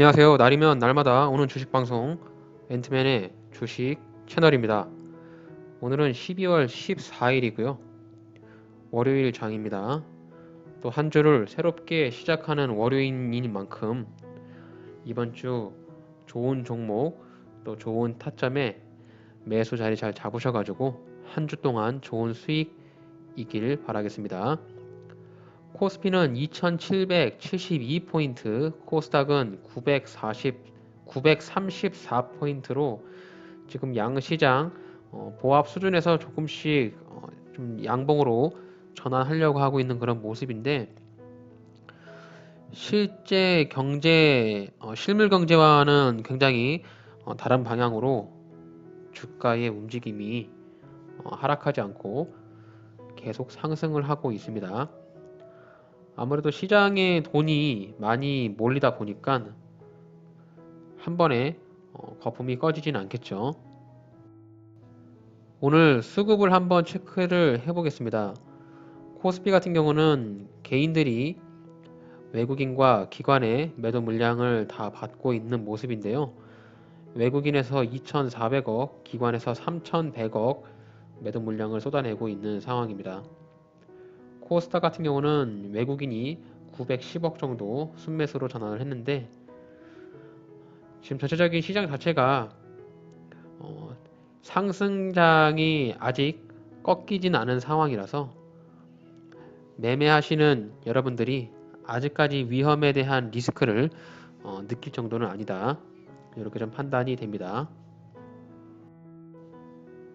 안녕하세요. 날이면 날마다 오는 주식 방송 앤트맨의 주식 채널입니다. 오늘은 12월 14일이고요. 월요일 장입니다. 또 한 주를 새롭게 시작하는 월요일인 만큼 이번 주 좋은 종목 또 좋은 타점에 매수 자리 잘 잡으셔가지고 한 주 동안 좋은 수익 있길 바라겠습니다. 코스피는 2772포인트, 코스닥은 934포인트로 지금 양시장 보합 수준에서 조금씩 좀 양봉으로 전환하려고 하고 있는 그런 모습인데, 실제 경제, 실물 경제와는 굉장히 다른 방향으로 주가의 움직임이 하락하지 않고 계속 상승을 하고 있습니다. 아무래도 시장에 돈이 많이 몰리다 보니까 한 번에 거품이 꺼지진 않겠죠. 오늘 수급을 한번 체크를 해보겠습니다. 코스피 같은 경우는 개인들이 외국인과 기관의 매도 물량을 다 받고 있는 모습인데요. 외국인에서 2,400억, 기관에서 3,100억 매도 물량을 쏟아내고 있는 상황입니다. 코스닥 같은 경우는 외국인이 910억 정도 순매수로 전환을 했는데, 지금 전체적인 시장 자체가 상승장이 아직 꺾이진 않은 상황이라서 매매하시는 여러분들이 아직까지 위험에 대한 리스크를 느낄 정도는 아니다, 이렇게 좀 판단이 됩니다.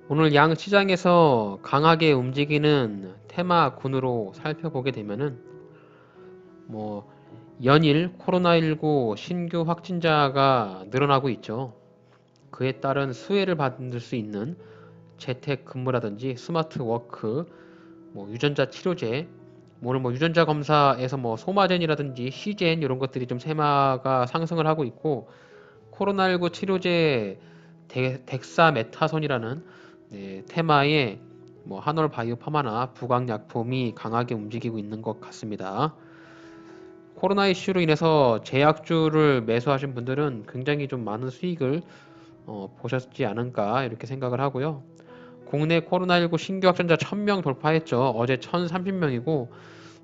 오늘 양 시장에서 강하게 움직이는 테마군으로 살펴보게 되면은 연일 코로나19 신규 확진자가 늘어나고 있죠. 그에 따른 수혜를 받을 수 있는 재택 근무라든지 스마트 워크, 유전자 치료제, 오늘 유전자 검사에서 소마젠이라든지 시젠 이런 것들이 좀 테마가 상승을 하고 있고, 코로나19 치료제 덱사메타손이라는 테마의 한올바이오파마나 부강약품이 강하게 움직이고 있는 것 같습니다. 코로나 이슈로 인해서 제약주를 매수하신 분들은 굉장히 좀 많은 수익을 보셨지 않을까 이렇게 생각을 하고요. 국내 코로나19 신규 확진자 1000명 돌파했죠. 어제 1030명이고,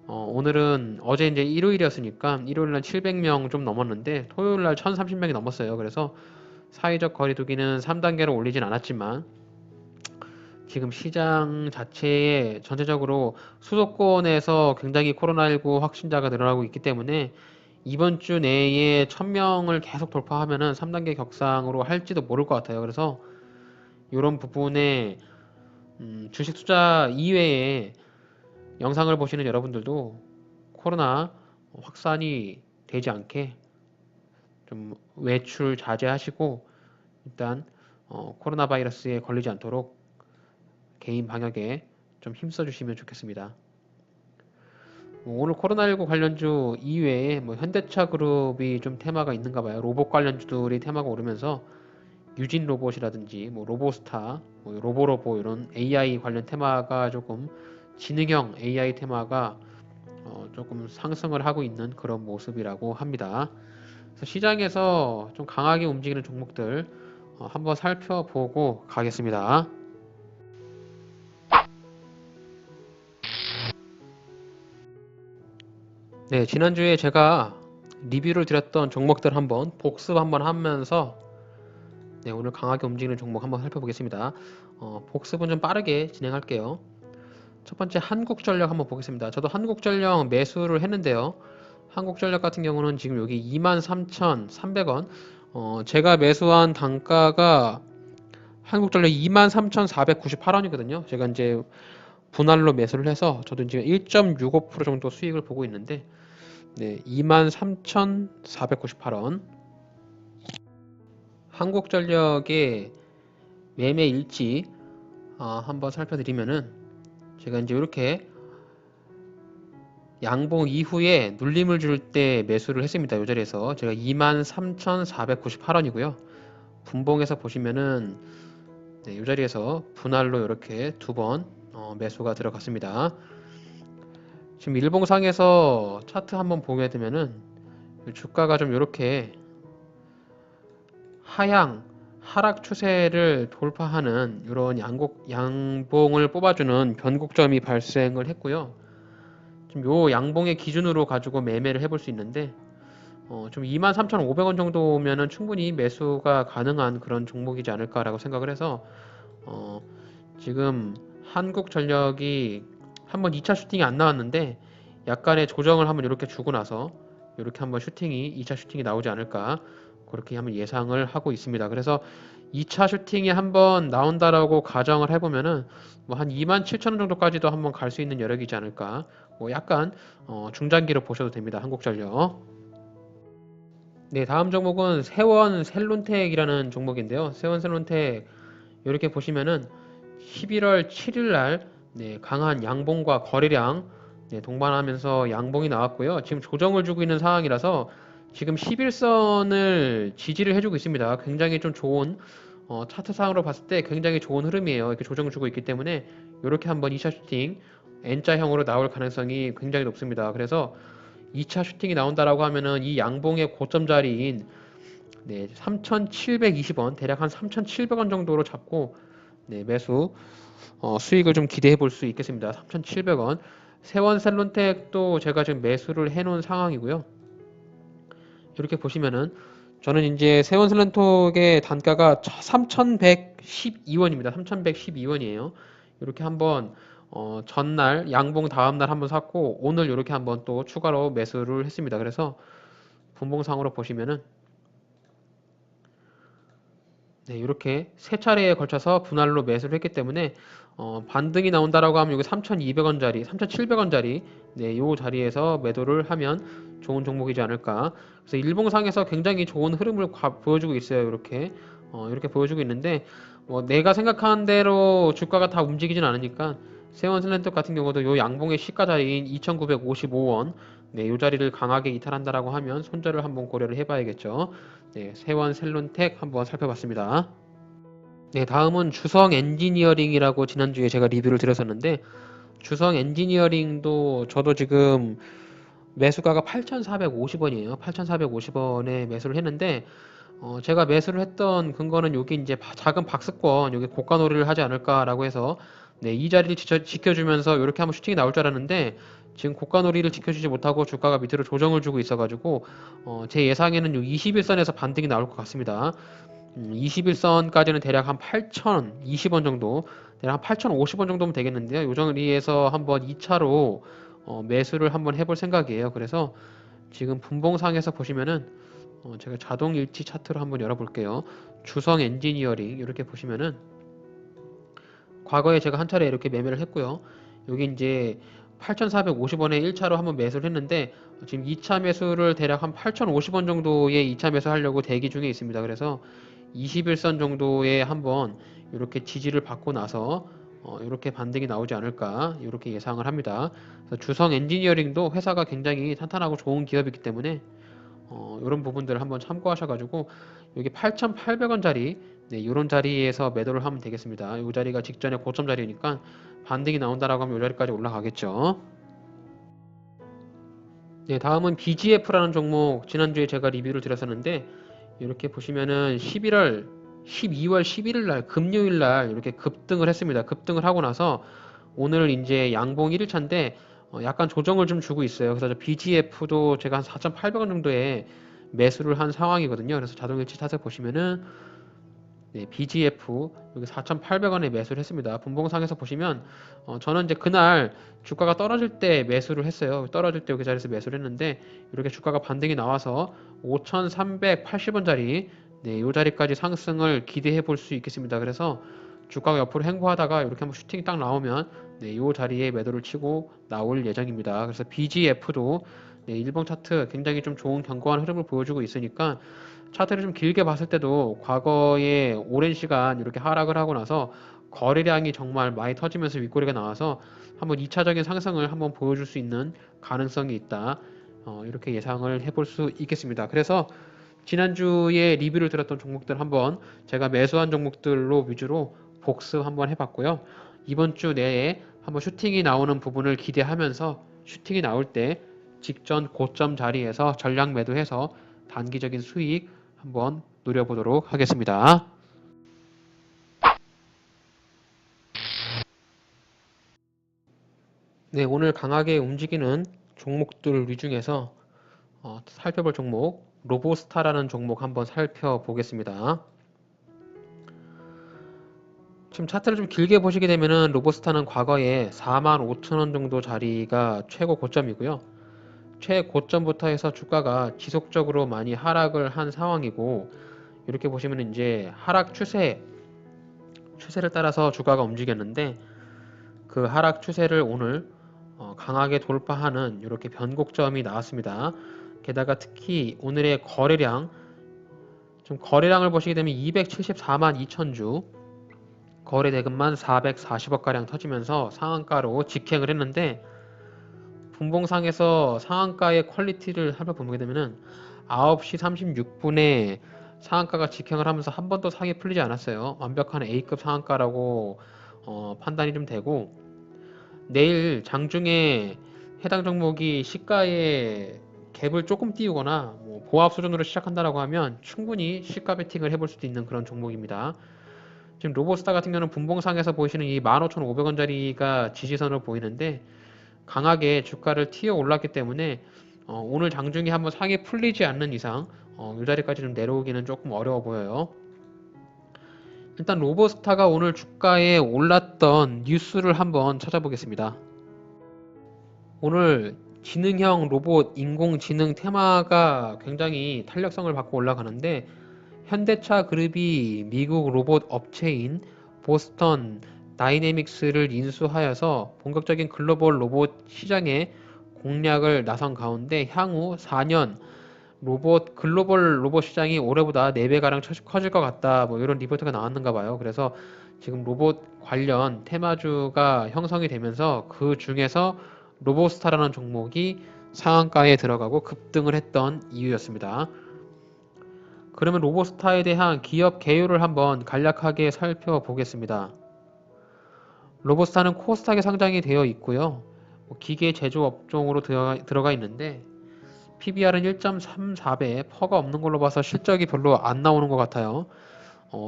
오늘은 어제 이제 일요일이었으니까 일요일날 700명 좀 넘었는데 토요일날 1030명이 넘었어요. 그래서 사회적 거리두기는 3단계로 올리진 않았지만 지금 시장 자체에 전체적으로 수도권에서 굉장히 코로나19 확진자가 늘어나고 있기 때문에 이번 주 내에 1000명을 계속 돌파하면은 3단계 격상으로 할지도 모를 것 같아요. 그래서 이런 부분에 주식 투자 이외에 영상을 보시는 여러분들도 코로나 확산이 되지 않게 좀 외출 자제하시고, 일단 코로나 바이러스에 걸리지 않도록 개인 방역에 좀 힘써 주시면 좋겠습니다. 오늘 코로나19 관련주 이외에 현대차 그룹이 좀 테마가 있는가 봐요. 로봇 관련주들이 테마가 오르면서 유진 로봇이라든지 로보스타, 로보로보 이런 AI 관련 테마가 조금, 지능형 AI 테마가 조금 상승을 하고 있는 그런 모습이라고 합니다. 그래서 시장에서 좀 강하게 움직이는 종목들 한번 살펴보고 가겠습니다. 네, 지난주에 제가 리뷰를 드렸던 종목들 한번 복습 한번 하면서 오늘 강하게 움직이는 종목 한번 살펴보겠습니다. 복습은 좀 빠르게 진행할게요. 첫 번째 한국전력 한번 보겠습니다. 저도 한국전력 매수를 했는데요. 한국전력 같은 경우는 지금 여기 23,300원, 제가 매수한 단가가 한국전력 23,498원이거든요. 제가 이제 분할로 매수를 해서 저도 이제 1.65% 정도 수익을 보고 있는데, 23,498원. 한국전력의 매매 일지 한번 살펴드리면은, 제가 이제 이렇게 양봉 이후에 눌림을 줄 때 매수를 했습니다. 이 자리에서 제가 23,498원이고요. 분봉에서 보시면은 이 자리에서 분할로 이렇게 두 번 매수가 들어갔습니다. 지금 일봉상에서 차트 한번 보게 되면은 주가가 좀 이렇게 하향 하락 추세를 돌파하는 이런 양봉을 뽑아주는 변곡점이 발생을 했고요. 좀 요 양봉의 기준으로 가지고 매매를 해볼 수 있는데 좀 23,500원 정도면은 충분히 매수가 가능한 그런 종목이지 않을까라고 생각을 해서 어, 지금 한국전력이 한번 2차 슈팅이 안 나왔는데 약간의 조정을 한번 이렇게 주고 나서 이렇게 한번 2차 슈팅이 나오지 않을까 그렇게 한번 예상을 하고 있습니다. 그래서 2차 슈팅이 한번 나온다라고 가정을 해보면은 뭐 한 27,000원 정도까지도 한번 갈 수 있는 여력이지 않을까. 뭐 약간 중장기로 보셔도 됩니다. 한국전력. 네, 다음 종목은 세원 셀론텍이라는 종목인데요. 세원 셀론텍 이렇게 보시면은 11월 7일 날 네, 강한 양봉과 거래량 네, 동반하면서 양봉이 나왔고요. 지금 조정을 주고 있는 상황이라서 지금 11선을 지지를 해주고 있습니다. 굉장히 좀 좋은 차트상으로 봤을 때 굉장히 좋은 흐름이에요. 이렇게 조정을 주고 있기 때문에 이렇게 한번 2차 슈팅 N자형으로 나올 가능성이 굉장히 높습니다. 그래서 2차 슈팅이 나온다라고 하면은 이 양봉의 고점 자리인 네, 3,720원 대략 한 3,700원 정도로 잡고 네, 매수 수익을 좀 기대해 볼 수 있겠습니다. 3,700원. 세원셀론텍도 제가 지금 매수를 해 놓은 상황이고요. 이렇게 보시면은 저는 이제 세원셀론텍의 단가가 3,112원입니다. 3,112원이에요. 이렇게 한번 전날 양봉 다음날 한번 샀고 오늘 이렇게 한번 또 추가로 매수를 했습니다. 그래서 분봉상으로 보시면은 네, 이렇게 세 차례에 걸쳐서 분할로 매수를 했기 때문에 반등이 나온다라고 하면 여기 3,200원짜리, 3,700원짜리 네, 요 자리에서 매도를 하면 좋은 종목이지 않을까. 그래서 일봉상에서 굉장히 좋은 흐름을 보여주고 있어요. 이렇게 보여주고 있는데 내가 생각하는 대로 주가가 다 움직이진 않으니까 세원슬렌트 같은 경우도 요 양봉의 시가 자리인 2,955원 네, 요 자리를 강하게 이탈한다라고 하면 손절을 한번 고려를 해봐야겠죠. 네, 세원 셀론텍 한번 살펴봤습니다. 네, 다음은 주성 엔지니어링이라고 지난주에 제가 리뷰를 드렸었는데 주성 엔지니어링도 저도 지금 매수가가 8,450원이에요. 8,450원에 매수를 했는데 제가 매수를 했던 근거는 여기 이제 작은 박스권 여기 고가놀이를 하지 않을까라고 해서 네, 이 자리를 지켜주면서 이렇게 한번 슈팅이 나올 줄 알았는데 지금 고가놀이를 지켜주지 못하고 주가가 밑으로 조정을 주고 있어가지고 제 예상에는 요 21선에서 반등이 나올 것 같습니다. 21선까지는 대략 한 8,020원 정도, 대략 한 8,050원 정도면 되겠는데요. 요 자리에서 한번 2차로 매수를 한번 해볼 생각이에요. 그래서 지금 분봉상에서 보시면은 제가 자동 일치 차트로 한번 열어볼게요. 주성 엔지니어링 이렇게 보시면은 과거에 제가 한 차례 이렇게 매매를 했고요. 여기 이제 8,450원에 1차로 한번 매수를 했는데 지금 2차 매수를 대략 한 8,050원 정도의 2차 매수 하려고 대기 중에 있습니다. 그래서 21선 정도에 한번 이렇게 지지를 받고 나서 이렇게 반등이 나오지 않을까 이렇게 예상을 합니다. 그래서 주성 엔지니어링도 회사가 굉장히 탄탄하고 좋은 기업이기 때문에 이런 부분들을 한번 참고하셔가지고 여기 8,800원짜리 네, 이런 자리에서 매도를 하면 되겠습니다. 이 자리가 직전에 고점 자리니까 반등이 나온다라고 하면 이 자리까지 올라가겠죠. 네, 다음은 BGF라는 종목 지난주에 제가 리뷰를 드렸었는데 이렇게 보시면은 12월 11일 날 금요일 날 이렇게 급등을 했습니다. 급등을 하고 나서 오늘 이제 양봉 1일차인데 약간 조정을 좀 주고 있어요. 그래서 BGF도 제가 한 4,800원 정도에 매수를 한 상황이거든요. 그래서 자동일치 탓을 보시면은 네, BGF 여기 4,800원에 매수를 했습니다. 분봉상에서 보시면 저는 이제 그날 주가가 떨어질 때 매수를 했어요. 떨어질 때 여기 자리에서 매수를 했는데 이렇게 주가가 반등이 나와서 5,380원짜리 네, 이 자리까지 상승을 기대해 볼 수 있겠습니다. 그래서 주가가 옆으로 횡보하다가 이렇게 한번 슈팅이 딱 나오면 네, 이 자리에 매도를 치고 나올 예정입니다. 그래서 BGF도 네, 일봉 차트 굉장히 좀 좋은 견고한 흐름을 보여주고 있으니까 차트를 좀 길게 봤을 때도 과거에 오랜 시간 이렇게 하락을 하고 나서 거래량이 정말 많이 터지면서 윗꼬리가 나와서 한번 2차적인 상승을 한번 보여줄 수 있는 가능성이 있다. 이렇게 예상을 해볼 수 있겠습니다. 그래서 지난주에 리뷰를 드렸던 종목들 한번 제가 매수한 종목들로 위주로 복습 한번 해봤고요. 이번 주 내에 한번 슈팅이 나오는 부분을 기대하면서 슈팅이 나올 때 직전 고점 자리에서 전량 매도해서 단기적인 수익 한번 노려보도록 하겠습니다. 네, 오늘 강하게 움직이는 종목들 중에서 살펴볼 종목 로보스타라는 종목 한번 살펴보겠습니다. 지금 차트를 좀 길게 보시게 되면은 로보스타는 과거에 45,000원 정도 자리가 최고 고점이고요. 최고점부터 해서 주가가 지속적으로 많이 하락을 한 상황이고, 이렇게 보시면 이제 하락 추세를 따라서 주가가 움직였는데, 그 하락 추세를 오늘 강하게 돌파하는 이렇게 변곡점이 나왔습니다. 게다가 특히 오늘의 거래량을 보시게 되면 274만 2천주, 거래 대금만 440억가량 터지면서 상한가로 직행을 했는데, 분봉상에서 상한가의 퀄리티를 한번 보게 되면은 9시 36분에 상한가가 직행을 하면서 한 번도 상이 풀리지 않았어요. 완벽한 A급 상한가라고 판단이 좀 되고, 내일 장중에 해당 종목이 시가에 갭을 조금 띄우거나 뭐 보합 수준으로 시작한다라고 하면 충분히 시가 베팅을 해볼 수도 있는 그런 종목입니다. 지금 로보스타 같은 경우는 분봉상에서 보이시는 이 15,500원짜리가 지지선으로 보이는데, 강하게 주가를 튀어 올랐기 때문에 오늘 장중에 한번 상이 풀리지 않는 이상 이 자리까지 좀 내려오기는 조금 어려워 보여요. 일단 로보스타가 오늘 주가에 올랐던 뉴스를 한번 찾아보겠습니다. 오늘 지능형 로봇 인공지능 테마가 굉장히 탄력성을 받고 올라가는데, 현대차 그룹이 미국 로봇 업체인 보스턴 다이내믹스를 인수하여서 본격적인 글로벌 로봇 시장에 공략을 나선 가운데, 향후 4년 글로벌 로봇 시장이 올해보다 4배가량 커질 것 같다, 뭐 이런 리포트가 나왔는가 봐요. 그래서 지금 로봇 관련 테마주가 형성이 되면서 그 중에서 로보스타라는 종목이 상한가에 들어가고 급등을 했던 이유였습니다. 그러면 로보스타에 대한 기업 개요를 한번 간략하게 살펴보겠습니다. 로보스타는 코스닥에 상장이 되어 있고요. 기계 제조 업종으로 들어가 있는데, PBR은 1.34배, 퍼가 없는 걸로 봐서 실적이 별로 안 나오는 것 같아요.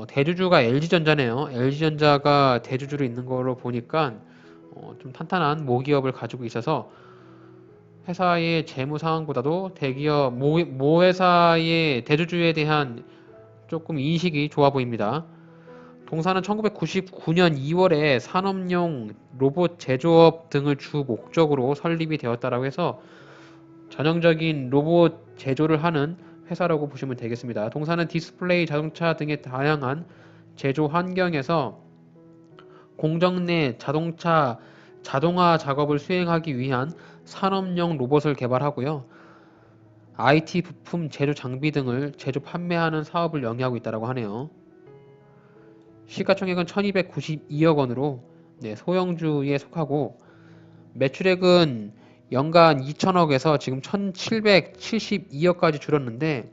대주주가 LG전자네요. LG전자가 대주주로 있는 걸로 보니까 좀 탄탄한 모기업을 가지고 있어서 회사의 재무 상황보다도 대기업 모 회사의 대주주에 대한 조금 인식이 좋아 보입니다. 동사는 1999년 2월에 산업용 로봇 제조업 등을 주 목적으로 설립이 되었다라고 해서 전형적인 로봇 제조를 하는 회사라고 보시면 되겠습니다. 동사는 디스플레이, 자동차 등의 다양한 제조 환경에서 공정 내 자동화 작업을 수행하기 위한 산업용 로봇을 개발하고요. IT 부품, 제조 장비 등을 제조 판매하는 사업을 영위하고 있다고 하네요. 시가총액은 1292억 원으로 소형주에 속하고, 매출액은 연간 2천억에서 지금 1772억까지 줄었는데,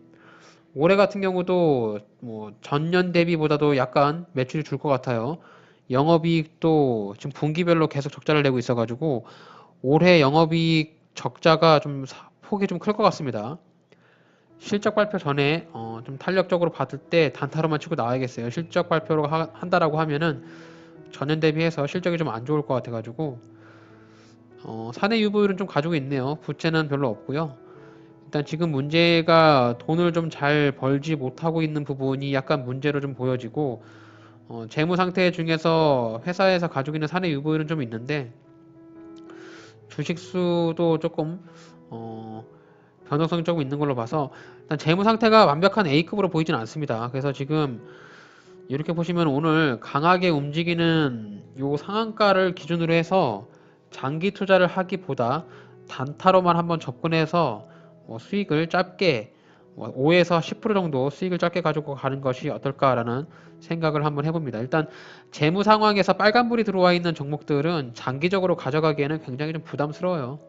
올해 같은 경우도 뭐 전년 대비보다도 약간 매출이 줄 것 같아요. 영업이익도 지금 분기별로 계속 적자를 내고 있어가지고 올해 영업이익 적자가 폭이 좀 클 것 같습니다. 실적 발표 전에 좀 탄력적으로 받을 때 단타로만 치고 나와야겠어요. 실적 발표로 한다라고 하면은 전년 대비해서 실적이 좀 안 좋을 것 같아가지고 사내 유보율은 좀 가지고 있네요. 부채는 별로 없고요. 일단 지금 문제가 돈을 좀 잘 벌지 못하고 있는 부분이 약간 문제로 좀 보여지고, 재무 상태 중에서 회사에서 가지고 있는 사내 유보율은 좀 있는데, 주식 수도 조금 변동성이 조금 있는 걸로 봐서 일단 재무 상태가 완벽한 A급으로 보이진 않습니다. 그래서 지금 이렇게 보시면 오늘 강하게 움직이는 요 상한가를 기준으로 해서 장기 투자를 하기보다 단타로만 한번 접근해서 수익을 짧게 5에서 10% 정도 수익을 짧게 가지고 가는 것이 어떨까라는 생각을 한번 해봅니다. 일단 재무 상황에서 빨간불이 들어와 있는 종목들은 장기적으로 가져가기에는 굉장히 좀 부담스러워요.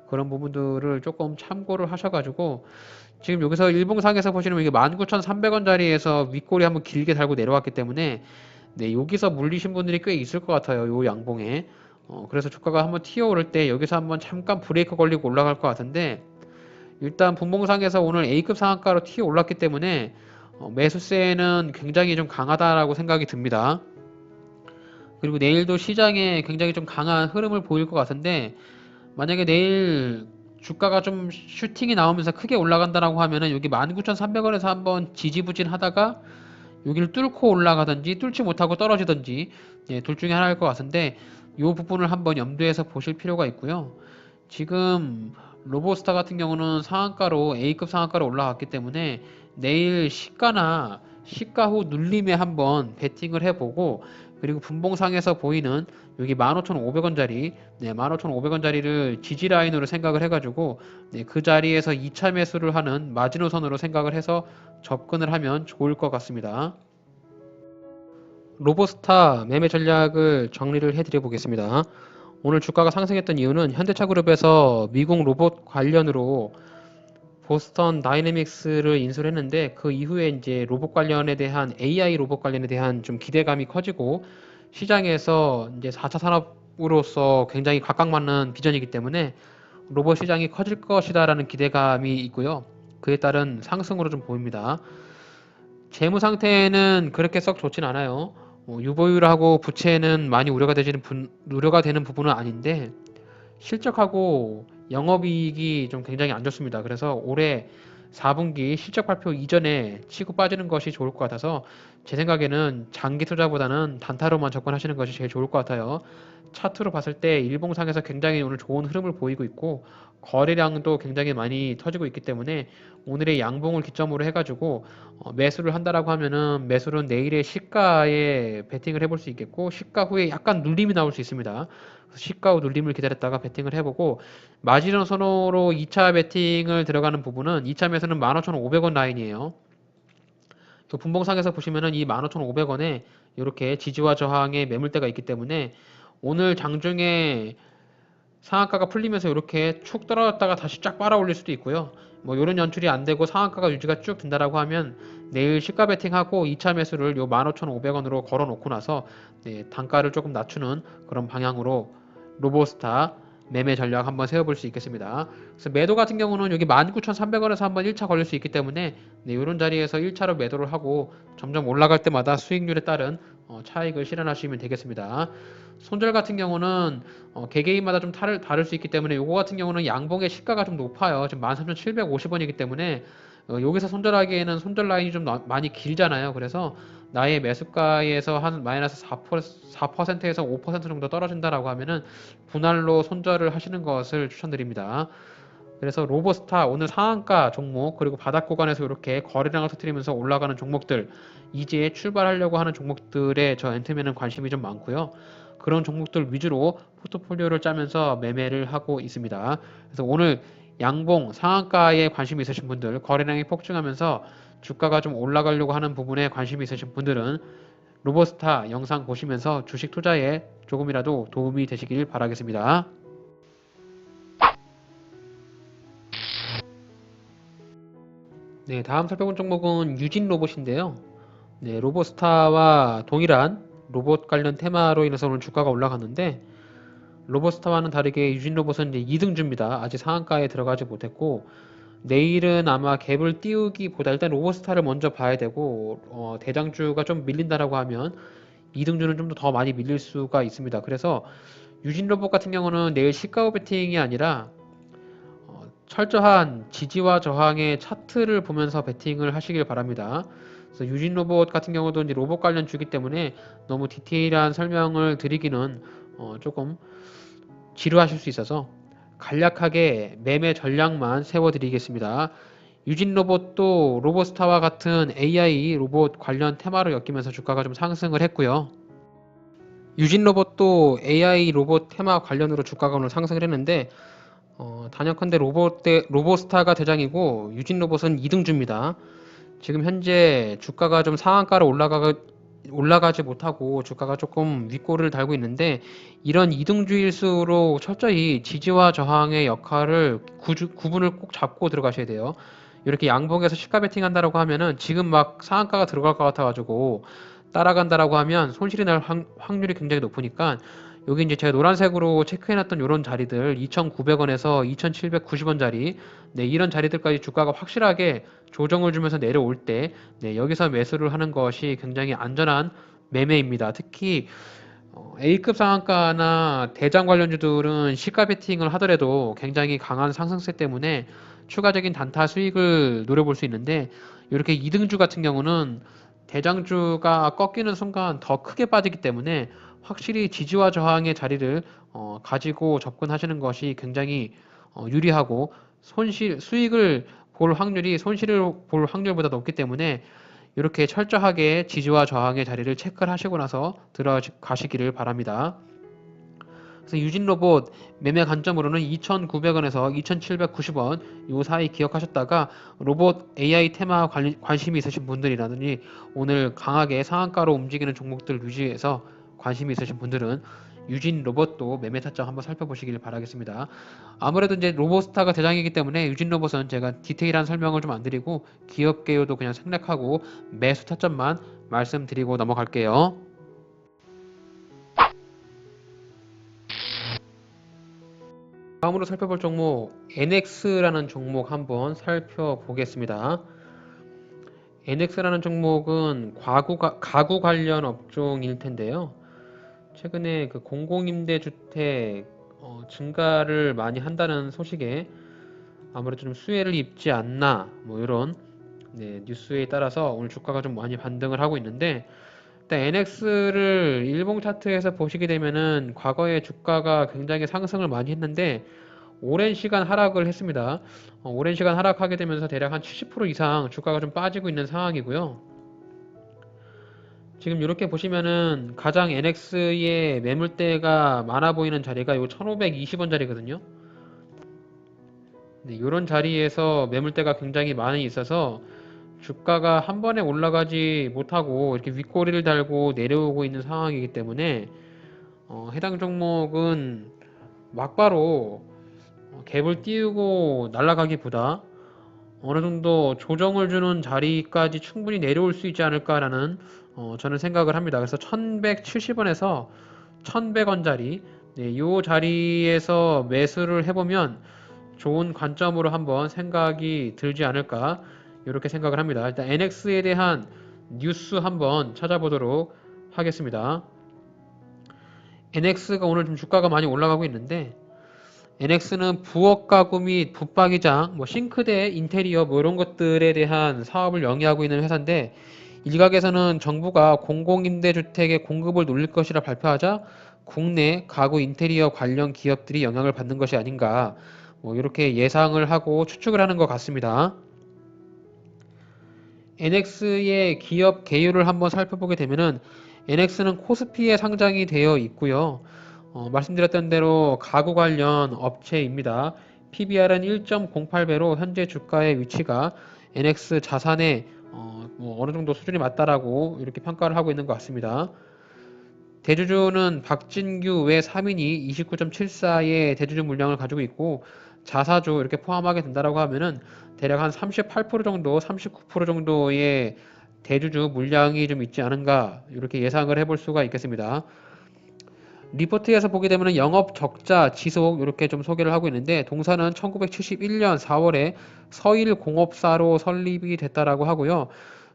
그런 부분들을 조금 참고를 하셔가지고, 지금 여기서 일봉상에서 보시면 이게 19,300원짜리에서 윗꼬리 한번 길게 달고 내려왔기 때문에 여기서 물리신 분들이 꽤 있을 것 같아요. 요 양봉에. 그래서 주가가 한번 튀어오를 때 여기서 한번 잠깐 브레이크 걸리고 올라갈 것 같은데, 일단 분봉상에서 오늘 A급 상한가로 튀어 올랐기 때문에 매수세는 굉장히 좀 강하다라고 생각이 듭니다. 그리고 내일도 시장에 굉장히 좀 강한 흐름을 보일 것 같은데, 만약에 내일 주가가 좀 슈팅이 나오면서 크게 올라간다라고 하면은 여기 19,300원에서 한번 지지부진하다가 여기를 뚫고 올라가든지 뚫지 못하고 떨어지든지, 예, 둘 중에 하나일 것 같은데 이 부분을 한번 염두에서 보실 필요가 있고요. 지금 로보스타 같은 경우는 상한가로 A급 상한가로 올라갔기 때문에 내일 시가나 시가 후 눌림에 한번 베팅을 해보고, 그리고 분봉상에서 보이는 여기 15,500원짜리, 네, 15,500원짜리를 지지 라인으로 생각을 해가지고, 네, 그 자리에서 2차 매수를 하는 마지노선으로 생각을 해서 접근을 하면 좋을 것 같습니다. 로보스타 매매 전략을 정리를 해드려 보겠습니다. 오늘 주가가 상승했던 이유는 현대차그룹에서 미국 로봇 관련으로 보스턴 다이내믹스를 인수를 했는데, 그 이후에 이제 로봇 관련에 대한 AI 로봇 관련에 대한 좀 기대감이 커지고, 시장에서 이제 4차 산업으로서 굉장히 각광받는 비전이기 때문에 로봇 시장이 커질 것이다라는 기대감이 있고요. 그에 따른 상승으로 좀 보입니다. 재무 상태는 그렇게 썩 좋진 않아요. 유보율하고 부채는 많이 우려가 되는 부분은 아닌데, 실적하고 영업이익이 좀 굉장히 안 좋습니다. 그래서 올해 4분기 실적 발표 이전에 치고 빠지는 것이 좋을 것 같아서, 제 생각에는 장기 투자보다는 단타로만 접근하시는 것이 제일 좋을 것 같아요. 차트로 봤을 때 일봉상에서 굉장히 오늘 좋은 흐름을 보이고 있고, 거래량도 굉장히 많이 터지고 있기 때문에 오늘의 양봉을 기점으로 해가지고 매수를 한다라고 하면은 매수는 내일의 시가에 베팅을 해볼 수 있겠고, 시가 후에 약간 눌림이 나올 수 있습니다. 시가 후 눌림을 기다렸다가 베팅을 해보고, 마지노선으로 2차 베팅을 들어가는 부분은 2차 매수는 15,500원 라인이에요. 그 분봉상에서 보시면은 이 15,500원에 이렇게 지지와 저항의 매물대가 있기 때문에 오늘 장중에 상한가가 풀리면서 이렇게 축 떨어졌다가 다시 쫙 빨아 올릴 수도 있고요. 뭐 이런 연출이 안 되고 상한가가 유지가 쭉 된다라고 하면 내일 시가 베팅하고 2차 매수를 요 15,500원으로 걸어 놓고 나서, 네, 단가를 조금 낮추는 그런 방향으로 로보스타 매매 전략 한번 세워볼 수 있겠습니다. 그래서 매도 같은 경우는 여기 19,300원에서 한번 1차 걸릴 수 있기 때문에, 네, 이런 자리에서 1차로 매도를 하고 점점 올라갈 때마다 수익률에 따른 차익을 실현하시면 되겠습니다. 손절 같은 경우는 개개인마다 좀 다를 수 있기 때문에 요거 같은 경우는 양봉의 시가가 좀 높아요. 지금 13,750원이기 때문에 여기서 손절하기에는 손절 라인이 좀 많이 길잖아요. 그래서 나의 매수가에서 한 마이너스 4%에서 5% 정도 떨어진다라고 하면은 분할로 손절을 하시는 것을 추천드립니다. 그래서 로보스타 오늘 상한가 종목, 그리고 바닥 구간에서 이렇게 거래량을 터뜨리면서 올라가는 종목들, 이제 출발하려고 하는 종목들에 저 엔트맨은 관심이 좀 많고요. 그런 종목들 위주로 포트폴리오를 짜면서 매매를 하고 있습니다. 그래서 오늘 양봉 상한가에 관심이 있으신 분들, 거래량이 폭증하면서 주가가 좀 올라가려고 하는 부분에 관심이 있으신 분들은 로보스타 영상 보시면서 주식 투자에 조금이라도 도움이 되시길 바라겠습니다. 네, 다음 살펴본 종목은 유진 로봇인데요. 네, 로보스타와 동일한 로봇 관련 테마로 인해서 오늘 주가가 올라갔는데, 로보스타와는 다르게 유진 로봇은 이제 2등주입니다. 아직 상한가에 들어가지 못했고, 내일은 아마 갭을 띄우기보다 일단 로보스타를 먼저 봐야 되고, 대장주가 좀 밀린다라고 하면 2등주는 좀 더 많이 밀릴 수가 있습니다. 그래서 유진 로봇 같은 경우는 내일 시가우 베팅이 아니라 철저한 지지와 저항의 차트를 보면서 베팅을 하시길 바랍니다. 그래서 유진 로봇 같은 경우도 이제 로봇 관련 주기 때문에 너무 디테일한 설명을 드리기는 조금 지루하실 수 있어서 간략하게 매매 전략만 세워드리겠습니다. 유진 로봇도 로보스타와 같은 AI 로봇 관련 테마로 엮이면서 주가가 좀 상승을 했고요. 유진 로봇도 AI 로봇 테마 관련으로 주가가 오늘 상승을 했는데, 단연컨대 로보스타가 대장이고 유진 로봇은 2등주입니다. 지금 현재 주가가 좀 상한가로 올라가지 못하고 주가가 조금 윗골을 달고 있는데, 이런 2등주일수록 철저히 지지와 저항의 역할을 구분을 꼭 잡고 들어가셔야 돼요. 이렇게 양봉에서 시가 베팅 한다라고 하면은 지금 막 상한가가 들어갈 것 같아가지고 따라간다라고 하면 손실이 날 확률이 굉장히 높으니까 여기 이제 제가 노란색으로 체크해놨던 이런 자리들 2,900원에서 2,790원 자리, 네, 이런 자리들까지 주가가 확실하게 조정을 주면서 내려올 때, 네, 여기서 매수를 하는 것이 굉장히 안전한 매매입니다. 특히 A급 상한가나 대장 관련주들은 시가 베팅을 하더라도 굉장히 강한 상승세 때문에 추가적인 단타 수익을 노려볼 수 있는데, 이렇게 2등주 같은 경우는 대장주가 꺾이는 순간 더 크게 빠지기 때문에 확실히 지지와 저항의 자리를 가지고 접근하시는 것이 굉장히 유리하고, 수익을 볼 확률이 손실을 볼 확률보다 높기 때문에 이렇게 철저하게 지지와 저항의 자리를 체크를 하시고 나서 들어가시기를 바랍니다. 그래서 유진로봇 매매 관점으로는 2,900원에서 2,790원 요 사이 기억하셨다가, 로봇 AI 테마 관심이 있으신 분들이라든지 오늘 강하게 상한가로 움직이는 종목들 유지해서 관심이 있으신 분들은 유진 로봇도 매매 타점 한번 살펴보시길 바라겠습니다. 아무래도 이제 로봇스타가 대장이기 때문에 유진 로봇은 제가 디테일한 설명을 좀 안 드리고 기업 개요도 그냥 생략하고 매수 타점만 말씀드리고 넘어갈게요. 다음으로 살펴볼 종목 NX라는 종목 한번 살펴보겠습니다. NX라는 종목은 가구 관련 업종일 텐데요. 최근에 그 공공임대주택 증가를 많이 한다는 소식에 아무래도 좀 수혜를 입지 않나, 뭐 이런, 네, 뉴스에 따라서 오늘 주가가 좀 많이 반등을 하고 있는데, 일단 NX를 일봉 차트에서 보시게 되면은 과거에 주가가 굉장히 상승을 많이 했는데 오랜 시간 하락을 했습니다. 오랜 시간 하락하게 되면서 대략 한 70% 이상 주가가 좀 빠지고 있는 상황이고요. 지금 이렇게 보시면은 가장 NX의 매물대가 많아 보이는 자리가 요 1520원 자리거든요. 네, 이런 자리에서 매물대가 굉장히 많이 있어서 주가가 한 번에 올라가지 못하고 이렇게 윗꼬리를 달고 내려오고 있는 상황이기 때문에 해당 종목은 막바로 갭을 띄우고 날아가기보다 어느 정도 조정을 주는 자리까지 충분히 내려올 수 있지 않을까라는 저는 생각을 합니다. 그래서 1170원에서 1100원 자리, 네, 이 자리에서 매수를 해보면 좋은 관점으로 한번 생각이 들지 않을까, 이렇게 생각을 합니다. 일단 NX에 대한 뉴스 한번 찾아보도록 하겠습니다. NX가 오늘 좀 주가가 많이 올라가고 있는데, NX는 부엌 가구 및 붙박이장, 뭐 싱크대, 인테리어 뭐 이런 것들에 대한 사업을 영위하고 있는 회사인데, 일각에서는 정부가 공공임대주택의 공급을 늘릴 것이라 발표하자 국내 가구 인테리어 관련 기업들이 영향을 받는 것이 아닌가, 뭐 이렇게 예상을 하고 추측을 하는 것 같습니다. NX의 기업 개요를 한번 살펴보게 되면은 NX는 코스피에 상장이 되어 있고요. 말씀드렸던 대로 가구 관련 업체입니다. PBR은 1.08배로 현재 주가의 위치가 NX 자산의 뭐 어느 정도 수준이 맞다라고 이렇게 평가를 하고 있는 것 같습니다. 대주주는 박진규 외 3인이 29.74의 대주주 물량을 가지고 있고, 자사주 이렇게 포함하게 된다라고 하면은 대략 한 38% 정도, 39% 정도의 대주주 물량이 좀 있지 않은가, 이렇게 예상을 해볼 수가 있겠습니다. 리포트에서 보게 되면 영업 적자 지속 이렇게 좀 소개를 하고 있는데, 동사는 1971년 4월에 서일 공업사로 설립이 됐다라고 하고요.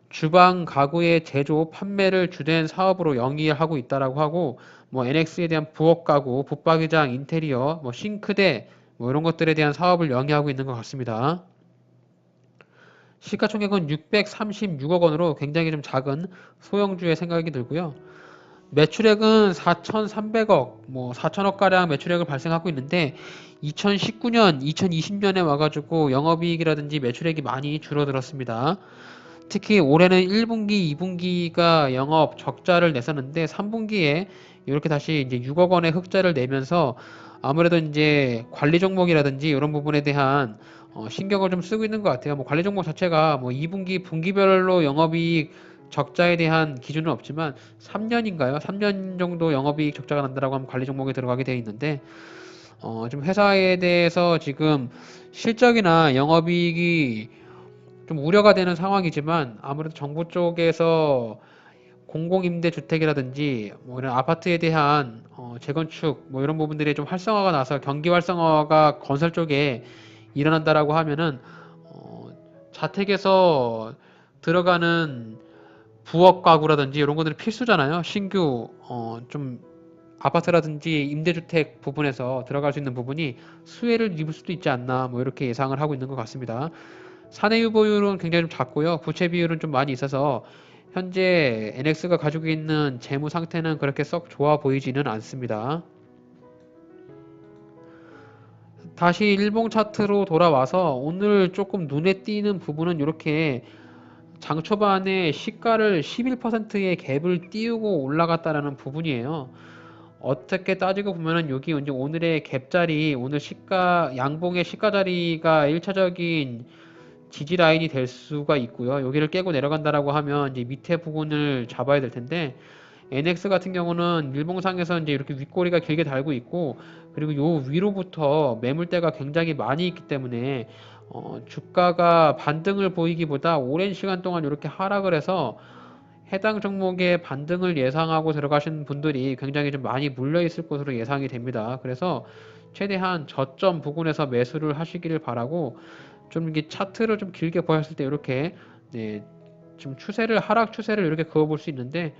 주방 가구의 제조, 판매를 주된 사업으로 영위하고 있다라고 하고, 뭐 NX에 대한 부엌 가구, 붙박이장, 인테리어, 뭐 싱크대, 뭐 이런 것들에 대한 사업을 영위하고 있는 것 같습니다. 시가총액은 636억 원으로 굉장히 좀 작은 소형주의 생각이 들고요. 매출액은 4,300억, 뭐 4천억 가량 매출액을 발생하고 있는데 2019년, 2020년에 와가지고 영업이익이라든지 매출액이 많이 줄어들었습니다. 특히 올해는 1분기, 2분기가 영업 적자를 냈었는데 3분기에 이렇게 다시 이제 6억 원의 흑자를 내면서 아무래도 이제 관리 종목이라든지 이런 부분에 대한 신경을 좀 쓰고 있는 것 같아요. 뭐 관리 종목 자체가 뭐 2분기, 분기별로 영업이익 적자에 대한 기준은 없지만 3년인가요? 3년 정도 영업이익 적자가 난다라고 하면 관리 종목에 들어가게 되어 있는데, 좀 회사에 대해서 지금 실적이나 영업이익이 좀 우려가 되는 상황이지만 아무래도 정부 쪽에서 공공임대주택이라든지 뭐 이런 아파트에 대한 재건축 뭐 이런 부분들이 좀 활성화가 나서 경기 활성화가 건설 쪽에 일어난다라고 하면은 자택에서 들어가는 부엌 가구라든지 이런 것들이 필수잖아요. 신규 좀 아파트라든지 임대주택 부분에서 들어갈 수 있는 부분이 수혜를 입을 수도 있지 않나 뭐 이렇게 예상을 하고 있는 것 같습니다. 사내 유보율은 굉장히 좀 작고요. 부채 비율은 좀 많이 있어서 현재 NX가 가지고 있는 재무 상태는 그렇게 썩 좋아 보이지는 않습니다. 다시 일봉 차트로 돌아와서 오늘 조금 눈에 띄는 부분은 이렇게 장 초반에 시가를 11%의 갭을 띄우고 올라갔다라는 부분이에요. 어떻게 따지고 보면은 여기 이제 오늘의 갭 자리, 오늘 시가 양봉의 시가 자리가 1차적인 지지 라인이 될 수가 있고요. 여기를 깨고 내려간다라고 하면 이제 밑에 부분을 잡아야 될 텐데 NX 같은 경우는 일봉상에서 이제 이렇게 윗꼬리가 길게 달고 있고 그리고 요 위로부터 매물대가 굉장히 많이 있기 때문에 주가가 반등을 보이기보다 오랜 시간 동안 이렇게 하락을 해서 해당 종목의 반등을 예상하고 들어가신 분들이 굉장히 좀 많이 물려 있을 것으로 예상이 됩니다. 그래서 최대한 저점 부근에서 매수를 하시기를 바라고 좀 이게 차트를 좀 길게 보였을 때 이렇게 네, 좀 하락 추세를 이렇게 그어볼 수 있는데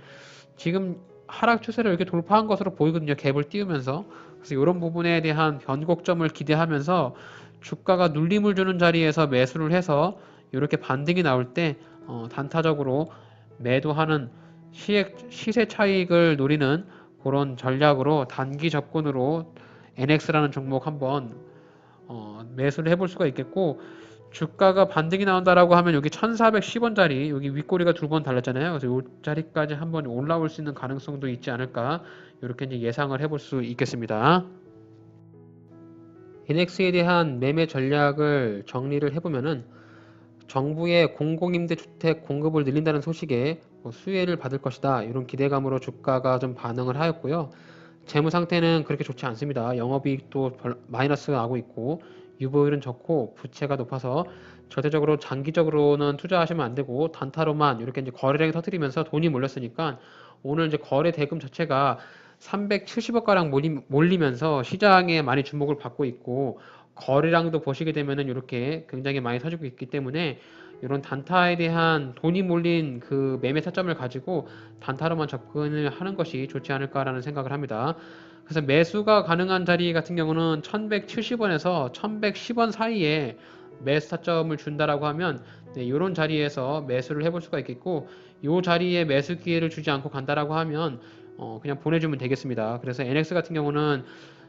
지금 하락 추세를 이렇게 돌파한 것으로 보이거든요. 갭을 띄우면서. 그래서 이런 부분에 대한 변곡점을 기대하면서 주가가 눌림을 주는 자리에서 매수를 해서 이렇게 반등이 나올 때 단타적으로 매도하는 시세 차익을 노리는 그런 전략으로 단기 접근으로 NX라는 종목 한번 매수를 해볼 수가 있겠고 주가가 반등이 나온다라고 하면 여기 1410원짜리 여기 윗꼬리가 두 번 달렸잖아요. 그래서 이 자리까지 한번 올라올 수 있는 가능성도 있지 않을까 이렇게 이제 예상을 해볼 수 있겠습니다. NX에 대한 매매 전략을 정리를 해보면은 정부의 공공임대주택 공급을 늘린다는 소식에 수혜를 받을 것이다 이런 기대감으로 주가가 좀 반응을 하였고요. 재무 상태는 그렇게 좋지 않습니다. 영업이익도 마이너스 나고 있고 유보율은 적고 부채가 높아서 절대적으로 장기적으로는 투자하시면 안 되고 단타로만 이렇게 이제 거래량이 터뜨리면서 돈이 몰렸으니까 오늘 이제 거래 대금 자체가 370억 가량 몰리면서 시장에 많이 주목을 받고 있고 거래량도 보시게 되면은 이렇게 굉장히 많이 터지고 있기 때문에 이런 단타에 대한 돈이 몰린 그 매매 타점을 가지고 단타로만 접근을 하는 것이 좋지 않을까라는 생각을 합니다. 그래서 매수가 가능한 자리 같은 경우는 1170원에서 1110원 사이에 매수 타점을 준다라고 하면 네, 이런 자리에서 매수를 해볼 수가 있겠고 이 자리에 매수 기회를 주지 않고 간다라고 하면 그냥 보내주면 되겠습니다. 그래서 NX 같은 경우는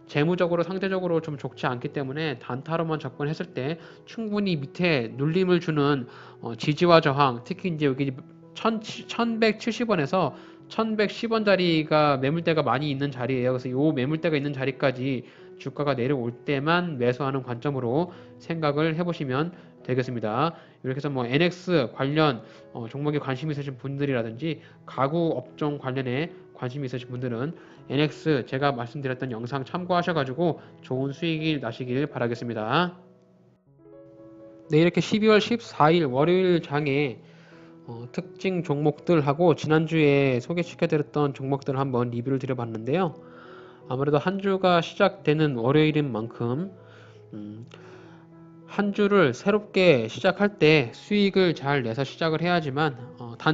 재무적으로 상대적으로 좀 좋지 않기 때문에 단타로만 접근했을 때 충분히 밑에 눌림을 주는 지지와 저항 특히 이제 여기 1170원에서 1110원 자리가 매물대가 많이 있는 자리예요. 그래서 이 매물대가 있는 자리까지 주가가 내려올 때만 매수하는 관점으로 생각을 해보시면 되겠습니다. 이렇게 해서 뭐 NX 관련 종목에 관심 있으신 분들이라든지 가구 업종 관련에 관심이 있으신 분들은 NX 제가 말씀드렸던 영상 참고하셔가지고 좋은 수익이 나시길 바라겠습니다. 네, 이렇게 12월 14일 월요일 장에 특징 종목들하고 지난주에 소개시켜드렸던 종목들 한번 리뷰를 드려봤는데요. 아무래도 한 주가 시작되는 월요일인 만큼 한 주를 새롭게 시작할 때 수익을 잘 내서 시작을 해야지만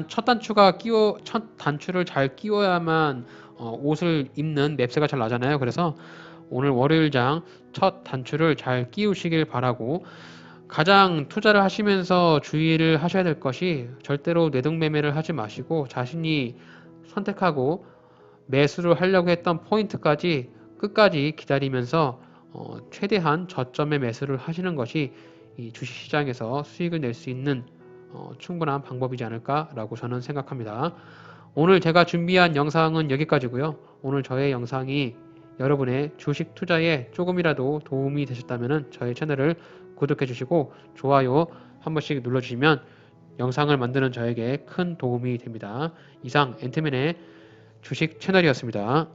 첫 단추를 잘 끼워야만 옷을 입는 맵새가 잘 나잖아요. 그래서 오늘 월요일장 첫 단추를 잘 끼우시길 바라고 가장 투자를 하시면서 주의를 하셔야 될 것이 절대로 뇌동매매를 하지 마시고 자신이 선택하고 매수를 하려고 했던 포인트까지 끝까지 기다리면서 최대한 저점에 매수를 하시는 것이 이 주식시장에서 수익을 낼 수 있는 충분한 방법이지 않을까라고 저는 생각합니다. 오늘 제가 준비한 영상은 여기까지고요. 오늘 저의 영상이 여러분의 주식 투자에 조금이라도 도움이 되셨다면 저희 채널을 구독해 주시고 좋아요 한 번씩 눌러주시면 영상을 만드는 저에게 큰 도움이 됩니다. 이상 앤트맨의 주식 채널이었습니다.